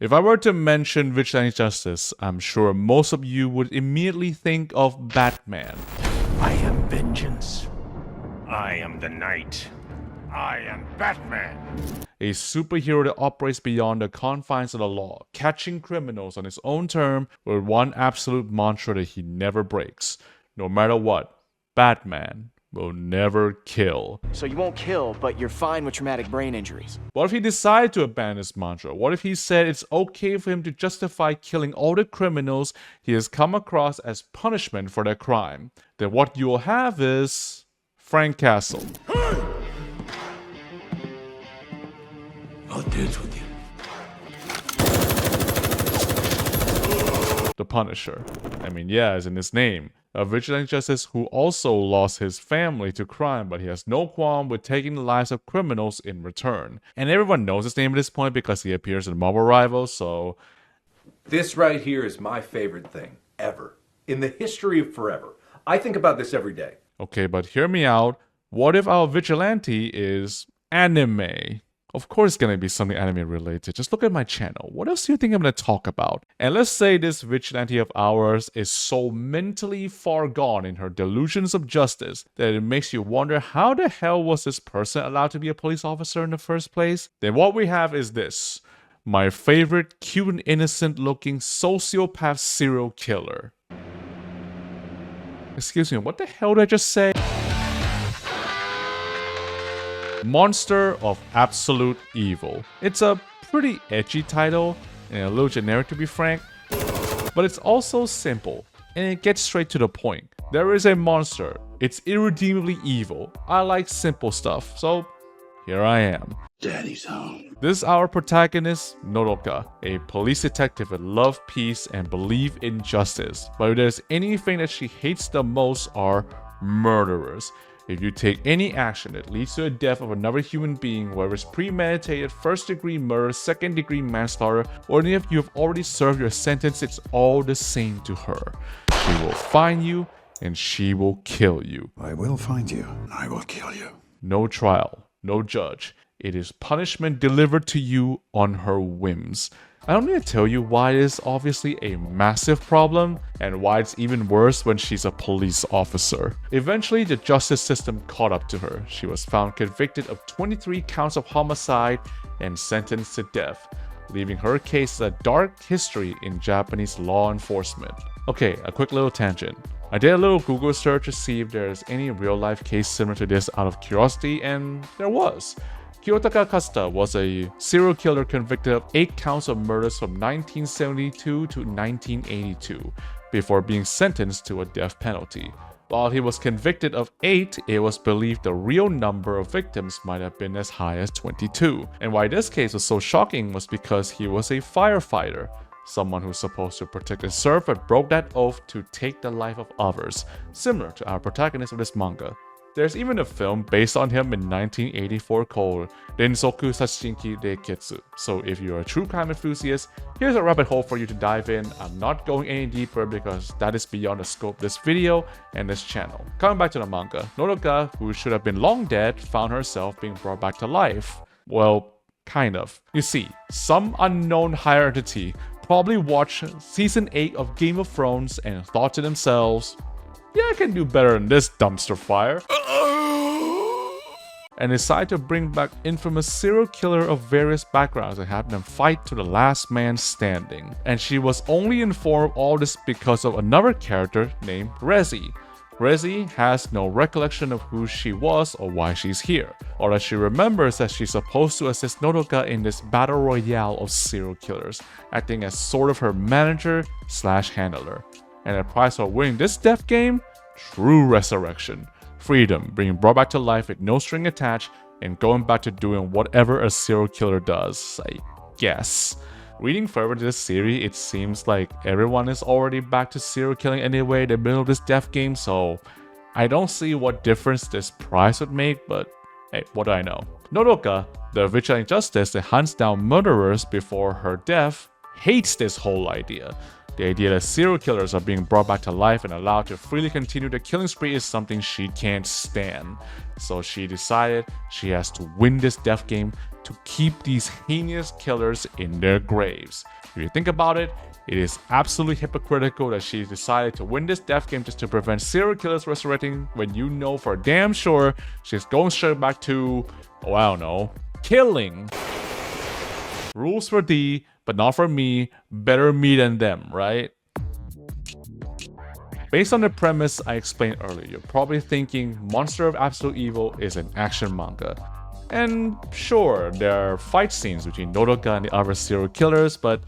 If I were to mention vigilante justice, I'm sure most of you would immediately think of Batman. I am vengeance. I am the night. I am Batman. A superhero that operates beyond the confines of the law, catching criminals on his own term with one absolute mantra that he never breaks. No matter what, Batman will never kill. So you won't kill, but you're fine with traumatic brain injuries. What if he decided to abandon his mantra? What if he said it's okay for him to justify killing all the criminals he has come across as punishment for their crime? Then what you'll have is Frank Castle. I'll dance with you. The Punisher. I mean, yeah, it's in his name. A vigilante justice who also lost his family to crime, but he has no qualm with taking the lives of criminals in return. And everyone knows his name at this point because he appears in Marvel Rivals, so... This right here is my favorite thing, ever. In the history of forever. I think about this every day. Okay, but hear me out. What if our vigilante is anime? Of course it's gonna be something anime related. Just look at my channel. What else do you think I'm gonna talk about? And let's say this vigilante of ours is so mentally far gone in her delusions of justice that it makes you wonder how the hell was this person allowed to be a police officer in the first place? Then what we have is this. My favorite cute and innocent looking sociopath serial killer. Excuse me, what the hell did I just say? Monster of Absolute Evil. It's a pretty edgy title and a little generic to be frank, but it's also simple and it gets straight to the point. There is a monster. It's irredeemably evil. I like simple stuff, so here I am. Daddy's home. This is our protagonist, Nodoka, a police detective with love, peace, and belief in justice. But if there's anything that she hates the most are murderers. If you take any action that leads to the death of another human being, whether it's premeditated, first-degree murder, second-degree manslaughter, or even if you have already served your sentence, it's all the same to her. She will find you, and she will kill you. I will find you. I will kill you. No trial, no judge. It is punishment delivered to you on her whims. I don't need to tell you why it is obviously a massive problem and why it's even worse when she's a police officer. Eventually, the justice system caught up to her. She was found convicted of 23 counts of homicide and sentenced to death, leaving her case a dark history in Japanese law enforcement. Okay, a quick little tangent. I did a little Google search to see if there's any real-life case similar to this out of curiosity, and there was. Kiyotaka Kasuta was a serial killer convicted of 8 counts of murders from 1972 to 1982 before being sentenced to a death penalty. While he was convicted of 8, it was believed the real number of victims might have been as high as 22. And why this case was so shocking was because he was a firefighter, someone who's supposed to protect and serve but broke that oath to take the life of others, similar to our protagonist of this manga. There's even a film based on him in 1984 called Rensoku Sashinki Reiketsu. So if you're a true crime enthusiast, here's a rabbit hole for you to dive in. I'm not going any deeper because that is beyond the scope of this video and this channel. Coming back to the manga, Nodoka, who should have been long dead, found herself being brought back to life. Well, kind of. You see, some unknown higher entity probably watched season 8 of Game of Thrones and thought to themselves, yeah, I can do better than this dumpster fire. And decided to bring back infamous serial killer of various backgrounds and have them fight to the last man standing. And she was only informed of all this because of another character named Rezi. Rezi has no recollection of who she was or why she's here. All that she remembers that she's supposed to assist Nodoka in this battle royale of serial killers, acting as sort of her manager / handler. And the prize for winning this death game? True resurrection. Freedom, being brought back to life with no string attached, and going back to doing whatever a serial killer does, I guess. Reading further into this series, it seems like everyone is already back to serial killing anyway in the middle of this death game, so I don't see what difference this prize would make, but hey, what do I know? Nodoka, the vigilante justice that hunts down murderers before her death, hates this whole idea. The idea that serial killers are being brought back to life and allowed to freely continue the killing spree is something she can't stand. So she decided she has to win this death game to keep these heinous killers in their graves. If you think about it, it is absolutely hypocritical that she decided to win this death game just to prevent serial killers resurrecting when you know for damn sure she's going straight back to, oh, I don't know, killing. Rules for thee, but not for me. Better me than them, right? Based on the premise I explained earlier, you're probably thinking Monster of Absolute Evil is an action manga. And sure, there are fight scenes between Nodoka and the other serial killers, but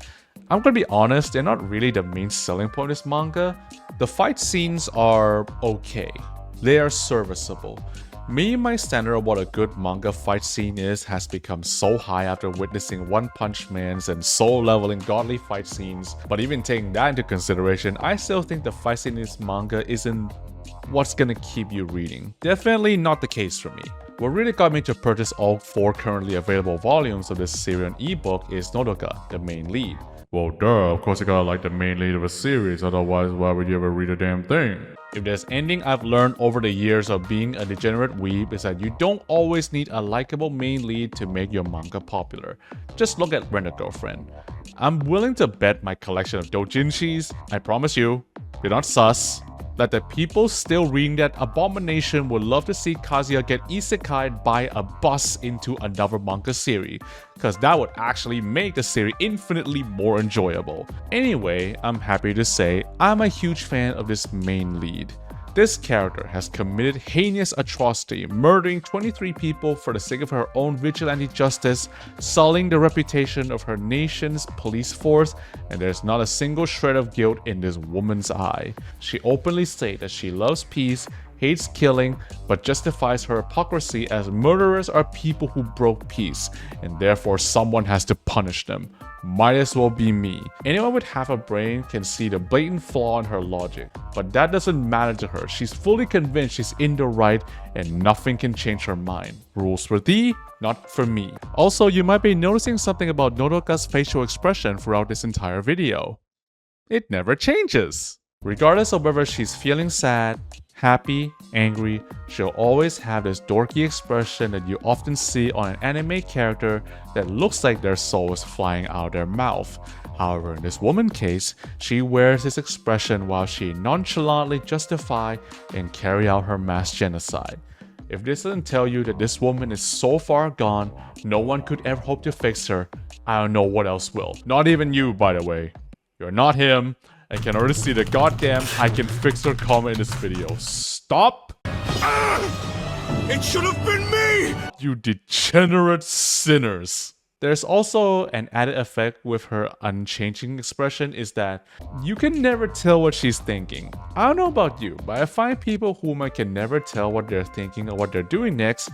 I'm gonna be honest, they're not really the main selling point of this manga. The fight scenes are okay. They are serviceable. Me, my standard of what a good manga fight scene is has become so high after witnessing One Punch Man's and soul-leveling godly fight scenes, but even taking that into consideration, I still think the fight scene in this manga isn't what's gonna keep you reading. Definitely not the case for me. What really got me to purchase all 4 currently available volumes of this series on ebook is Nodoka, the main lead. Well, duh, of course you gotta like the main lead of a series, otherwise why would you ever read a damn thing? If there's anything I've learned over the years of being a degenerate weeb is that you don't always need a likable main lead to make your manga popular. Just look at Rent-A-Girlfriend. I'm willing to bet my collection of doujinshis, I promise you, they're not sus, that the people still reading that abomination would love to see Kazuya get isekai'd by a bus into another manga series, cause that would actually make the series infinitely more enjoyable. Anyway, I'm happy to say I'm a huge fan of this main lead. This character has committed heinous atrocity, murdering 23 people for the sake of her own vigilante justice, sullying the reputation of her nation's police force, and there's not a single shred of guilt in this woman's eye. She openly states that she loves peace, hates killing, but justifies her hypocrisy as murderers are people who broke peace, and therefore someone has to punish them. Might as well be me. Anyone with half a brain can see the blatant flaw in her logic, but that doesn't matter to her. She's fully convinced she's in the right and nothing can change her mind. Rules for thee, not for me. Also, you might be noticing something about Nodoka's facial expression throughout this entire video. It never changes. Regardless of whether she's feeling sad, happy, angry, she'll always have this dorky expression that you often see on an anime character that looks like their soul is flying out of their mouth. However, in this woman's case, she wears this expression while she nonchalantly justify and carry out her mass genocide. If this doesn't tell you that this woman is so far gone, no one could ever hope to fix her, I don't know what else will. Not even you, by the way. You're not him. I can already see the goddamn I can fix her comment in this video. Stop! It should have been me! You degenerate sinners. There's also an added effect with her unchanging expression is that you can never tell what she's thinking. I don't know about you, but I find people whom I can never tell what they're thinking or what they're doing next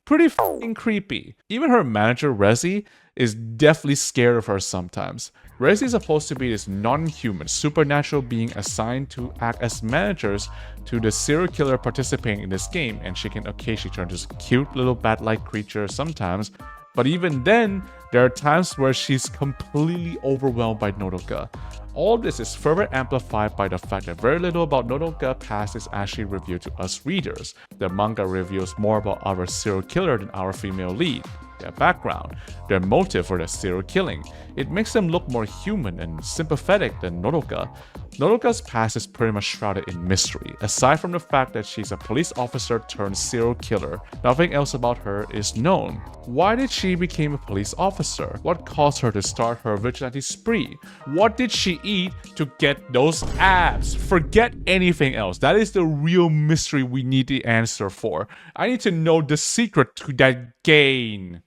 pretty f***ing creepy. Even her manager, Rezi, is definitely scared of her sometimes. Rezi is supposed to be this non-human, supernatural being assigned to act as managers to the serial killer participating in this game, and she can occasionally turn into a cute little bat-like creature sometimes, but even then, there are times where she's completely overwhelmed by Nodoka. All this is further amplified by the fact that very little about Nodoka past is actually revealed to us readers. The manga reveals more about our serial killer than our female lead. Their background, their motive for their serial killing. It makes them look more human and sympathetic than Nodoka. Nodoka's past is pretty much shrouded in mystery. Aside from the fact that she's a police officer turned serial killer, nothing else about her is known. Why did she become a police officer? What caused her to start her vigilante spree? What did she eat to get those abs? Forget anything else. That is the real mystery we need the answer for. I need to know the secret to that gain.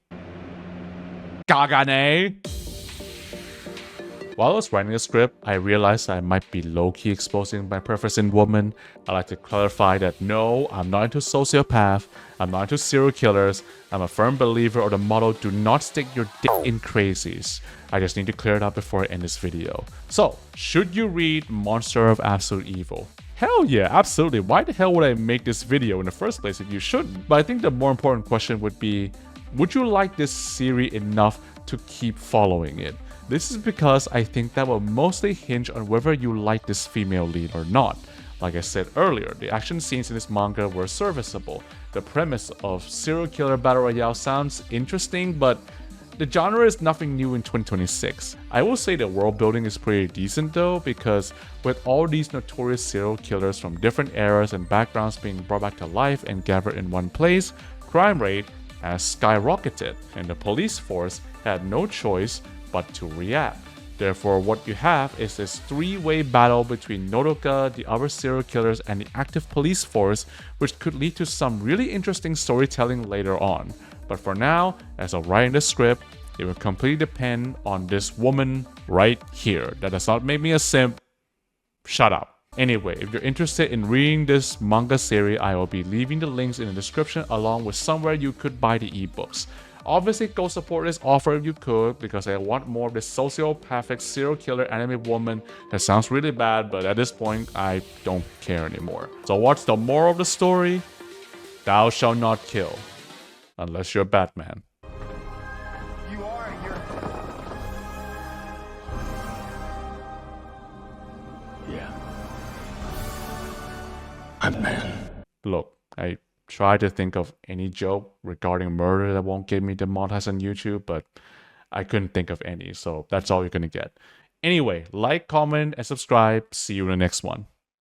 Kagane! While I was writing the script, I realized I might be low-key exposing my preference in women. I like to clarify that no, I'm not into sociopath, I'm not into serial killers, I'm a firm believer of the motto, do not stick your dick in crazies. I just need to clear it up before I end this video. So, should you read Monster of Absolute Evil? Hell yeah, absolutely. Why the hell would I make this video in the first place if you shouldn't? But I think the more important question would be, would you like this series enough to keep following it? This is because I think that will mostly hinge on whether you like this female lead or not. Like I said earlier, the action scenes in this manga were serviceable. The premise of serial killer battle royale sounds interesting, but the genre is nothing new in 2026. I will say the world building is pretty decent though, because with all these notorious serial killers from different eras and backgrounds being brought back to life and gathered in one place, crime rate has skyrocketed, and the police force had no choice but to react. Therefore, what you have is this three-way battle between Nodoka, the other serial killers, and the active police force, which could lead to some really interesting storytelling later on. But for now, as of writing the script, it will completely depend on this woman right here. That does not make me a simp. Shut up. Anyway, if you're interested in reading this manga series, I will be leaving the links in the description along with somewhere you could buy the ebooks. Obviously, go support this offer if you could, because I want more of this sociopathic serial killer anime woman. That sounds really bad, but at this point, I don't care anymore. So what's the moral of the story? Thou shalt not kill. Unless you're Batman. You are your... Yeah. I'm man. Look, I tried to think of any joke regarding murder that won't get me demonetized on YouTube, but I couldn't think of any, so that's all you're gonna get. Anyway, like, comment, and subscribe. See you in the next one.